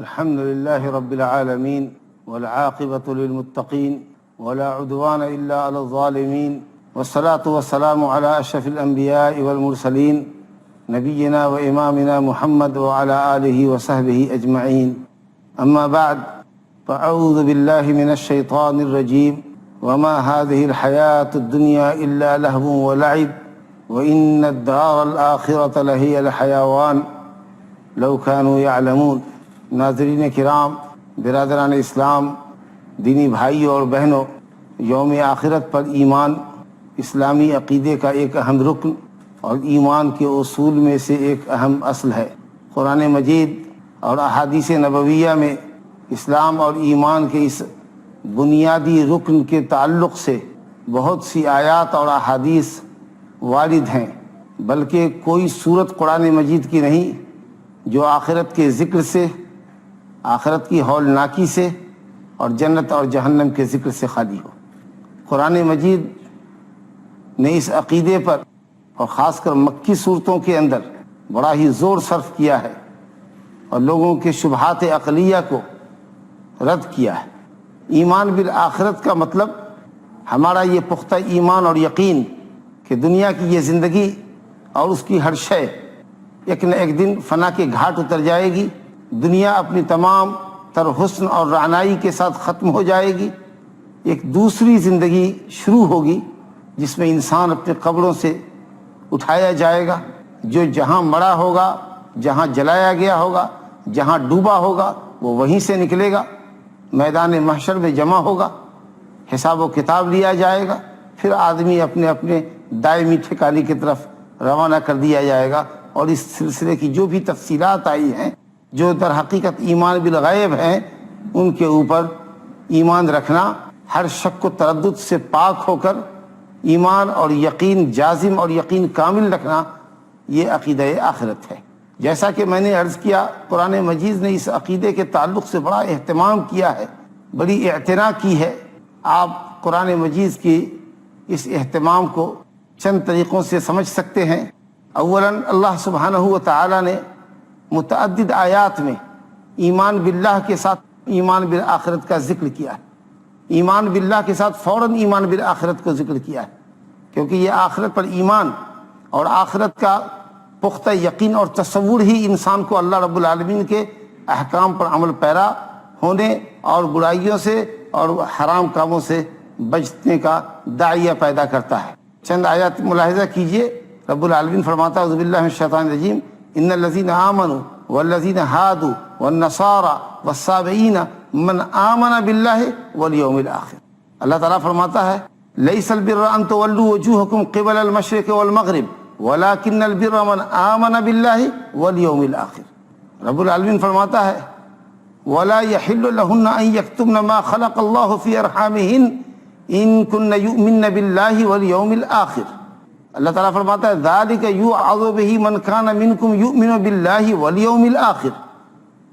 الحمد لله رب العالمين والعاقبة للمتقين ولا عدوان إلا على الظالمين والصلاة والسلام على أشرف الأنبياء والمرسلين نبينا وإمامنا محمد وعلى آله وصحبه أجمعين. أما بعد فأعوذ بالله من الشيطان الرجيم. وما هذه الحياة الدنيا إلا لهو ولعب وإن الدار الآخرة لهي الحيوان لو كانوا يعلمون. ناظرین کرام، برادران اسلام، دینی بھائیوں اور بہنوں، یوم آخرت پر ایمان اسلامی عقیدے کا ایک اہم رکن اور ایمان کے اصول میں سے ایک اہم اصل ہے. قرآن مجید اور احادیث نبویہ میں اسلام اور ایمان کے اس بنیادی رکن کے تعلق سے بہت سی آیات اور احادیث وارد ہیں، بلکہ کوئی صورت قرآن مجید کی نہیں جو آخرت کے ذکر سے، آخرت کی ہولناکی سے اور جنت اور جہنم کے ذکر سے خالی ہو. قرآن مجید نے اس عقیدے پر اور خاص کر مکی صورتوں کے اندر بڑا ہی زور صرف کیا ہے اور لوگوں کے شبہات عقلیہ کو رد کیا ہے. ایمان بالآخرت کا مطلب ہمارا یہ پختہ ایمان اور یقین کہ دنیا کی یہ زندگی اور اس کی ہر شے ایک نہ ایک دن فنا کے گھاٹ اتر جائے گی. دنیا اپنی تمام تر حسن اور رعنائی کے ساتھ ختم ہو جائے گی. ایک دوسری زندگی شروع ہوگی جس میں انسان اپنے قبروں سے اٹھایا جائے گا. جو جہاں مرا ہوگا، جہاں جلایا گیا ہوگا، جہاں ڈوبا ہوگا، وہ وہیں سے نکلے گا، میدان محشر میں جمع ہوگا، حساب و کتاب لیا جائے گا، پھر آدمی اپنے اپنے دائمی ٹھکانے کی طرف روانہ کر دیا جائے گا. اور اس سلسلے کی جو بھی تفصیلات آئی ہیں، جو در حقیقت ایمان بالغیب ہیں، ان کے اوپر ایمان رکھنا، ہر شک و تردد سے پاک ہو کر ایمان اور یقین جازم اور یقین کامل رکھنا، یہ عقیدہ آخرت ہے. جیسا کہ میں نے عرض کیا، قرآن مجید نے اس عقیدے کے تعلق سے بڑا اہتمام کیا ہے، بڑی اعتنا کی ہے. آپ قرآن مجید کی اس اہتمام کو چند طریقوں سے سمجھ سکتے ہیں. اولاً اللہ سبحانہ و تعالی نے متعدد آیات میں ایمان باللہ کے ساتھ ایمان بالآخرت کا ذکر کیا ہے. ایمان باللہ کے ساتھ فوراً ایمان بالآخرت کو ذکر کیا ہے، کیونکہ یہ آخرت پر ایمان اور آخرت کا پختہ یقین اور تصور ہی انسان کو اللہ رب العالمین کے احکام پر عمل پیرا ہونے اور برائیوں سے اور حرام کاموں سے بچنے کا داعیہ پیدا کرتا ہے. چند آیات ملاحظہ کیجئے. رب العالمین فرماتا ہے اعوذ باللہ من الشیطان الرجیم ان الذین آمنوا والذین ہادوا والنصارى والصابئین من آمن باللہ والیوم الآخر. اللہ تعالیٰ فرماتا ہے لیس البر ان تولوا وجوہکم قبل المشرق والمغرب ولکن البر من آمن باللہ والیوم الآخر. رب العالمین فرماتا ہے ولا يحل لهن ان يكتمن ما خلق الله في ارحامهن ان كن يؤمن باللہ والیوم الآخر. اللہ تعالیٰ فرماتا ہے ذالک یوعظ بہ من کان منکم یؤمن باللہ والیوم الآخر.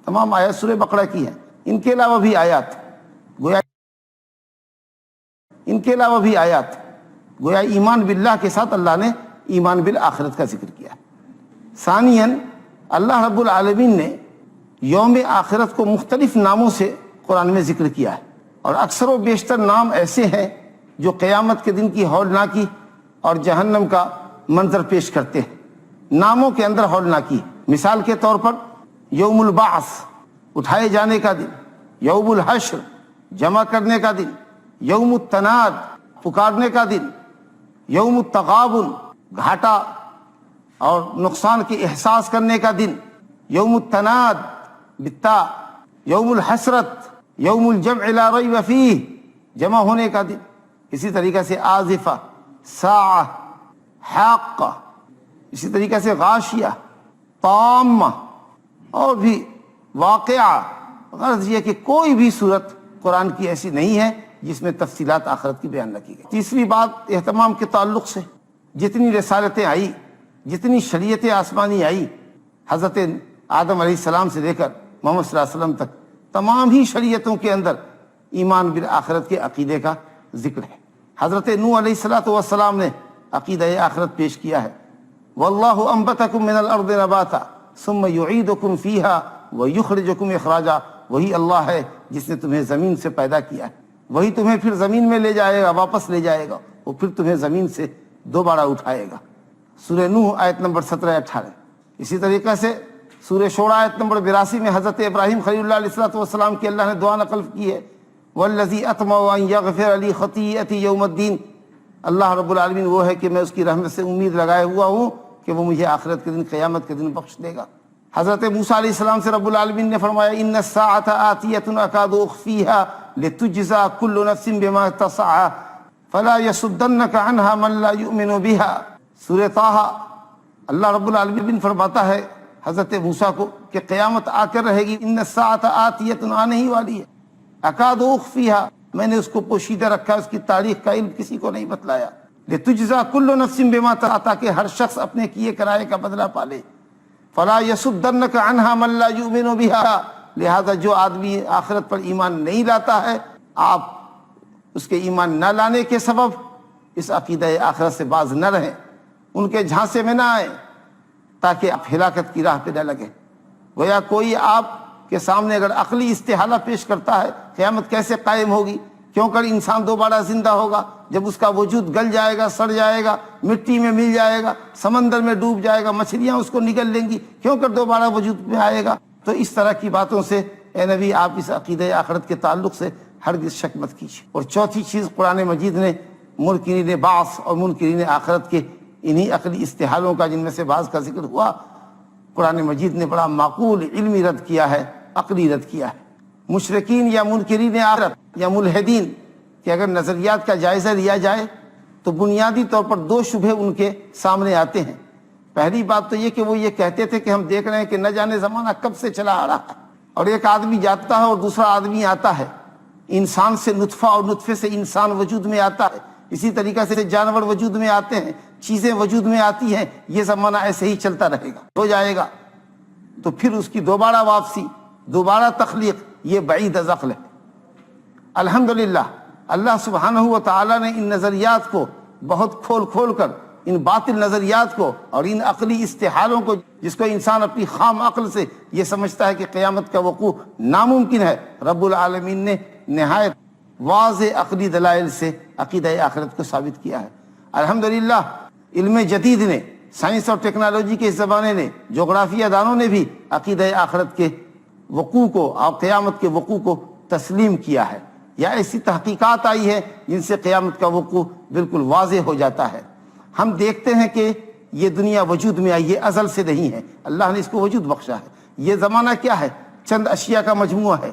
تمام آیات سورہ بقرہ کی ہیں. ان کے علاوہ بھی آیات گویا ایمان باللہ کے ساتھ اللہ نے ایمان بالآخرت کا ذکر کیا. ثانیاً اللہ رب العالمین نے یوم آخرت کو مختلف ناموں سے قرآن میں ذکر کیا ہے، اور اکثر و بیشتر نام ایسے ہیں جو قیامت کے دن کی ہولناکی اور جہنم کا منظر پیش کرتے ہیں. ناموں کے اندر ہولناکی، مثال کے طور پر یوم البعث اٹھائے جانے کا دن، یوم الحشر جمع کرنے کا دن، یوم التناد پکارنے کا دن، یوم التغابن گھاٹا اور نقصان کے احساس کرنے کا دن، یوم التناد بالتاء، یوم الحسرت، یوم الجمع لا ریب فیہ جمع ہونے کا دن. اسی طریقے سے آزفہ، ساعہ، حاقہ، اسی طریقے سے غاشیہ، طامہ اور بھی واقعہ. غرض یہ کہ کوئی بھی صورت قرآن کی ایسی نہیں ہے جس میں تفصیلات آخرت کی بیان نہ کی گئی. تیسری بات اہتمام کے تعلق سے جتنی رسالتیں آئی، جتنی شریعت آسمانی آئی، حضرت آدم علیہ السلام سے لے کر محمد صلی اللہ علیہ وسلم تک تمام ہی شریعتوں کے اندر ایمان بالآخرت کے عقیدے کا ذکر ہے. حضرت نوح علیہ السلام نے عقیدہ آخرت پیش کیا ہے. واللہ انبتکم من الارض نباتا ثم یعیدکم فیہا وَيُخْرِجُكُمْ اخراجا، وہی اللہ ہے جس نے تمہیں زمین سے پیدا کیا ہے، وہی تمہیں پھر زمین میں لے جائے گا، واپس لے جائے گا، وہ پھر تمہیں زمین سے دوبارہ اٹھائے گا۔ سورہ نوح آیت نمبر 17-18۔ اسی طریقے سے سورہ شورى آیت نمبر 82 میں حضرت ابراہیم خلیل اللہ علیہ السلام کی اللہ نے دعا نقل کی ہے، وَالَّذِي أَطْمَعُ أَن يَغْفِرَ لِي خَطِيئَتِي يَوْمَ الدِّينِ، اللہ رب العالمین وہ ہے کہ میں اس کی رحمت سے امید لگائے ہوا ہوں کہ وہ مجھے آخرت کے دن، قیامت کے دن بخش دے گا۔ حضرت موسیٰ علیہ السلام سے رب العالمین نے فرمایا إِنَّ السَّاعَةَ آتِيَةٌ أَكَادُ أُخْفِيهَا لِتُجْزَىٰ كُلُّ نَفْسٍ بِمَا تَسْعَىٰ فَلَا يَصُدَّنَّكَ عَنْهَا مَن لَّا يُؤْمِنُ بِهَا۔ سورہ طٰہٰ، اللہ رب العالمین فرماتا ہے حضرت موسیٰ کو کہ قیامت آ کر رہے گی، ان الساعۃ آتیۃ، آنے ہی والی ہے، اکاد اخفیہا، میں نے اس کو پوشیدہ رکھا، اس کی تاریخ کا علم کسی کو نہیں بتلایا، لتجزا کل نفس بما تسعی، تاکہ ہر شخص اپنے کیے کرائے کا بدلہ پالے، فلا یصدنک عنہا من لا یؤمن بہا، لہذا جو آدمی آخرت پر ایمان نہیں لاتا ہے، آپ اس کے ایمان نہ لانے کے سبب اس عقیدہ آخرت سے باز نہ رہیں، ان کے جھانسے میں نہ آئیں، تاکہ آپ ہلاکت کی راہ پہ نہ لگے۔ گویا کوئی آپ کے سامنے اگر عقلی استحالہ پیش کرتا ہے قیامت کیسے قائم ہوگی، کیوں کر انسان دوبارہ زندہ ہوگا جب اس کا وجود گل جائے گا، سڑ جائے گا، مٹی میں مل جائے گا، سمندر میں ڈوب جائے گا، مچھلیاں اس کو نگل لیں گی، کیوں کر دوبارہ وجود میں آئے گا۔ تو اس طرح کی باتوں سے اے نبی آپ اس عقیدہ آخرت کے تعلق سے ہرگز شک مت کیجیے۔ اور چوتھی چیز، قرآن مجید نے منکرین بعث اور منکرین آخرت کے انہی عقلی استحالوں کا، جن میں سے بعض کا ذکر ہوا، قرآن مجید نے بڑا معقول علمی رد کیا ہے، عقلی رد کیا ہے۔ مشرکین یا منکرین آخرت یا ملحدین کہ اگر نظریات کا جائزہ لیا جائے تو بنیادی طور پر دو شبہے ان کے سامنے آتے ہیں۔ پہلی بات تو یہ کہ وہ یہ کہتے تھے کہ ہم دیکھ رہے ہیں کہ نہ جانے زمانہ کب سے چلا آ رہا ہے، اور ایک آدمی جاتا ہے اور دوسرا آدمی آتا ہے، انسان سے نطفہ اور نطفے سے انسان وجود میں آتا ہے، اسی طریقے سے جانور وجود میں آتے ہیں، چیزیں وجود میں آتی ہیں، یہ زمانہ ایسے ہی چلتا رہے گا، ہو جائے گا، تو پھر اس کی دوبارہ واپسی، دوبارہ تخلیق، یہ بعید از عقل ہے۔ الحمدللہ اللہ سبحانہ و تعالیٰ نے ان نظریات کو بہت کھول کھول کر، ان باطل نظریات کو اور ان عقلی استحالوں کو، جس کو انسان اپنی خام عقل سے یہ سمجھتا ہے کہ قیامت کا وقوع ناممکن ہے، رب العالمین نے نہایت واضح عقلی دلائل سے عقیدہ آخرت کو ثابت کیا ہے۔ الحمدللہ علم جدید نے، سائنس اور ٹیکنالوجی کے اس زمانے نے، جغرافیہ دانوں نے بھی عقیدہ آخرت کے وقوع کو اور قیامت کے وقوع کو تسلیم کیا ہے، یا ایسی تحقیقات آئی ہے جن سے قیامت کا وقوع بالکل واضح ہو جاتا ہے۔ ہم دیکھتے ہیں کہ یہ دنیا وجود میں آئی، یہ ازل سے نہیں ہے، اللہ نے اس کو وجود بخشا ہے۔ یہ زمانہ کیا ہے؟ چند اشیاء کا مجموعہ ہے،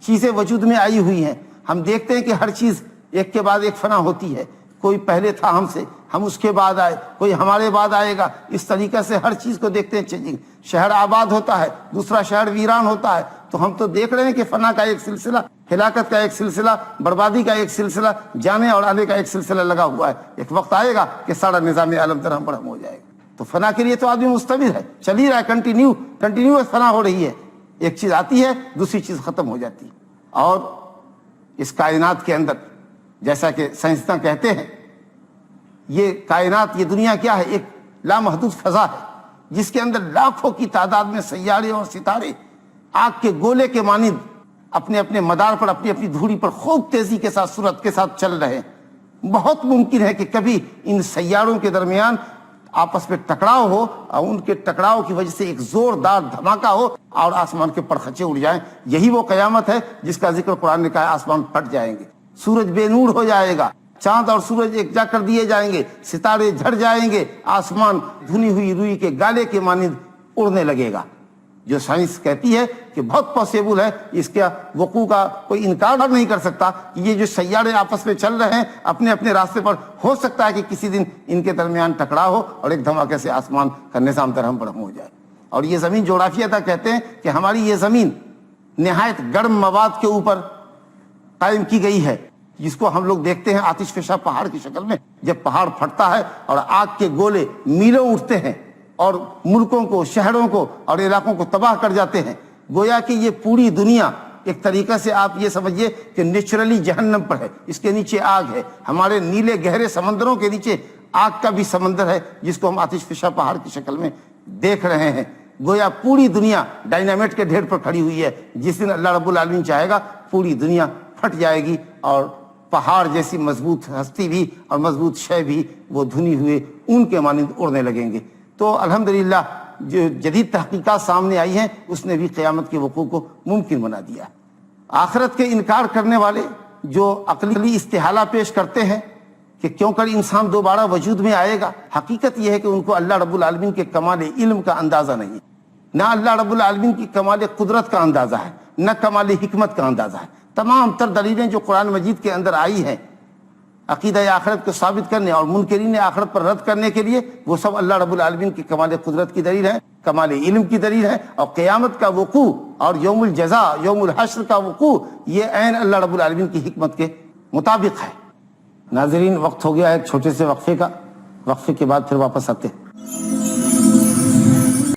چیزیں وجود میں آئی ہوئی ہیں۔ ہم دیکھتے ہیں کہ ہر چیز ایک کے بعد ایک فنا ہوتی ہے، کوئی پہلے تھا ہم سے، ہم اس کے بعد آئے، کوئی ہمارے بعد آئے گا، اس طریقے سے ہر چیز کو دیکھتے ہیں چینجنگ۔ شہر آباد ہوتا ہے، دوسرا شہر ویران ہوتا ہے، تو ہم تو دیکھ رہے ہیں کہ فنا کا ایک سلسلہ، ہلاکت کا ایک سلسلہ، بربادی کا ایک سلسلہ، جانے اور آنے کا ایک سلسلہ لگا ہوا ہے۔ ایک وقت آئے گا کہ سارا نظام عالم درہم برہم ہو جائے گا۔ تو فنا کے لیے تو آدمی مستمر ہے، چل ہی رہا ہے، کنٹینیوس فنا ہو رہی ہے، ایک چیز آتی ہے دوسری چیز ختم ہو جاتی ہے۔ اور اس کائنات کے اندر، جیسا کہ سائنسداں کہتے ہیں، یہ کائنات، یہ دنیا کیا ہے؟ ایک لامحدود فضا ہے جس کے اندر لاکھوں کی تعداد میں سیارے اور ستارے آگ کے گولے کے مانند اپنے اپنے مدار پر، اپنی اپنی دھوری پر خوب تیزی کے ساتھ، سرعت کے ساتھ چل رہے ہیں۔ بہت ممکن ہے کہ کبھی ان سیاروں کے درمیان آپس میں ٹکراؤ ہو، اور ان کے ٹکراؤ کی وجہ سے ایک زوردار دھماکہ ہو اور آسمان کے پرخچے اڑ جائیں۔ یہی وہ قیامت ہے جس کا ذکر قرآن نے کہا، آسمان پھٹ جائیں گے، سورج بے نور ہو جائے گا، چاند اور سورج ایک جا کر دیے جائیں گے، ستارے جھڑ جائیں گے، آسمان دھنی ہوئی روئی کے گالے کے مانند اڑنے لگے گا۔ جو سائنس کہتی ہے کہ بہت پاسبل ہے، اس کے وقوع کا کوئی انکار نہیں کر سکتا، کہ یہ جو سیارے آپس میں چل رہے ہیں اپنے اپنے راستے پر، ہو سکتا ہے کہ کسی دن ان کے درمیان ٹکراؤ ہو اور ایک دھماکے سے آسمان کا نظام درہم برہم ہو جائے۔ اور یہ زمین، جغرافیہ تھا کہتے ہیں کہ ہماری یہ زمین نہایت گرم مواد کے اوپر قائم کی گئی ہے، جس کو ہم لوگ دیکھتے ہیں آتش فشاں پہاڑ کی شکل میں۔ جب پہاڑ پھٹتا ہے اور آگ کے گولے میلوں اٹھتے ہیں اور ملکوں کو، شہروں کو اور علاقوں کو تباہ کر جاتے ہیں، گویا کہ یہ پوری دنیا ایک طریقہ سے آپ یہ سمجھیے کہ نیچرلی جہنم پر ہے، اس کے نیچے آگ ہے۔ ہمارے نیلے گہرے سمندروں کے نیچے آگ کا بھی سمندر ہے، جس کو ہم آتش فشاں پہاڑ کی شکل میں دیکھ رہے ہیں۔ گویا پوری دنیا ڈائنامائٹ کے ڈھیر پر کھڑی ہوئی ہے. جس دن اللہ رب العالمین چاہے گا پوری دنیا پھٹ جائے گی اور پہاڑ جیسی مضبوط ہستی بھی اور مضبوط شے بھی وہ دھنی ہوئے اون کے مانند اڑنے لگیں گے. تو الحمدللہ جو جدید تحقیقات سامنے آئی ہیں اس نے بھی قیامت کے وقوع کو ممکن بنا دیا. آخرت کے انکار کرنے والے جو عقلی استحالہ پیش کرتے ہیں کہ کیوں کر انسان دوبارہ وجود میں آئے گا، حقیقت یہ ہے کہ ان کو اللہ رب العالمین کے کمال علم کا اندازہ نہیں، نہ اللہ رب العالمین کی کمال قدرت کا اندازہ ہے، نہ کمال حکمت کا اندازہ ہے. تمام تر دلیلیں جو قرآن مجید کے اندر آئی ہیں عقیدہ آخرت کو ثابت کرنے اور منکرین آخرت پر رد کرنے کے لیے، وہ سب اللہ رب العالمین کی کمال قدرت کی دلیل ہے، کمال علم کی دلیل ہے. اور قیامت کا وقوع اور یوم الجزاء یوم الحشر کا وقوع یہ عین اللہ رب العالمین کی حکمت کے مطابق ہے. ناظرین، وقت ہو گیا ہے ایک چھوٹے سے وقفے کا. وقفے کے بعد پھر واپس آتے ہیں.